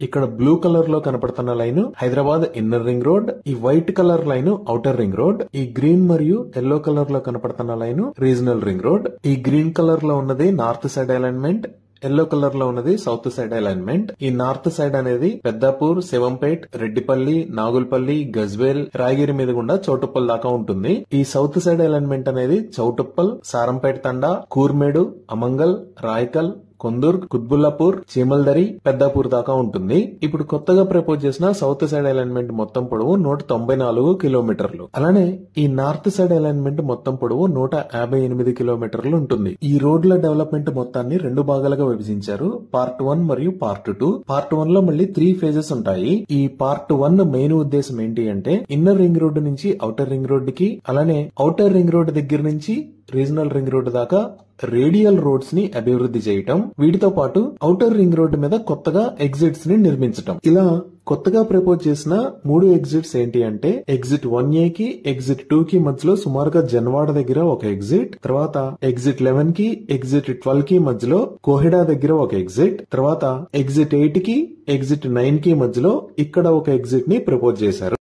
ఇక్కడ blue colour లో కనపడుతున్న line Hyderabad inner ring road, ఈ white colour line outer ring road, ఈ గ్రీన్ మరియు ఎల్లో కలర్ లో కనపడుతున్న లైన్ రీజనల్ రింగ్ రోడ్. ఈ గ్రీన్ కలర్ లో ఉన్నది north side alignment, yellow colour లో ఉన్నది సౌత్ సైడ్ అలైన్మెంట్. ఈ నార్త్ సైడ్ అనేది పెద్దాపూర్, శివంపేట్, రెడ్డిపల్లి, నాగుల్పల్లి, గజ్వేల్, రాయగిరి మీద గుండా చౌటుప్పల్ దాకా ఉంటుంది. ఈ సౌత్ సైడ్ అలైన్మెంట్ అనేది చౌటుప్పల్, సారంపేట్ తండా, కూర్మేడు, అమంగల్, రాయకల్, కొందూర్, కుత్బుల్లాపూర్, చీమల్దరి, పెద్దాపూర్ దాకా ఉంటుంది. ఇప్పుడు కొత్తగా ప్రపోజ్ చేసిన సౌత్ సైడ్ అలైన్మెంట్ మొత్తం పొడవు 194 కిలోమీటర్లు. అలానే ఈ నార్త్ సైడ్ అలైన్మెంట్ మొత్తం పొడవు 158 కిలోమీటర్లు ఉంటుంది. ఈ రోడ్ల డెవలప్మెంట్ మొత్తాన్ని 2 భాగాలుగా విభజించారు, పార్ట్ 1 మరియు పార్ట్ 2. పార్ట్ 1 లో మళ్ళీ 3 ఫేజెస్ ఉంటాయి. ఈ పార్ట్ 1 మెయిన్ ఉద్దేశం ఏంటి అంటే ఇన్నర్ రింగ్ రోడ్ నుంచి ఔటర్ రింగ్ రోడ్ కి, అలానే ఔటర్ రింగ్ రోడ్ దగ్గర నుంచి రీజనల్ రింగ్ రోడ్ దాకా రేడియల్ రోడ్స్ ని అభివృద్ధి చేయటం, వీటితో పాటు ఔటర్ రింగ్ రోడ్ మీద కొత్తగా ఎగ్జిట్స్ ని నిర్మించటం. ఇలా కొత్తగా ప్రపోజ్ చేసిన 3 ఎగ్జిట్స్ ఏంటి అంటే ఎగ్జిట్ 1A కి ఎగ్జిట్ 2 కి మధ్యలో సుమారుగా జన్వాడ దగ్గర ఒక ఎగ్జిట్, తర్వాత ఎగ్జిట్ 11 కి ఎగ్జిట్ 12 కి మధ్యలో కోహెడా దగ్గర ఒక ఎగ్జిట్, తర్వాత ఎగ్జిట్ 8 కి ఎగ్జిట్ 9 కి మధ్యలో ఇక్కడ ఒక ఎగ్జిట్ ని ప్రపోజ్ చేశారు.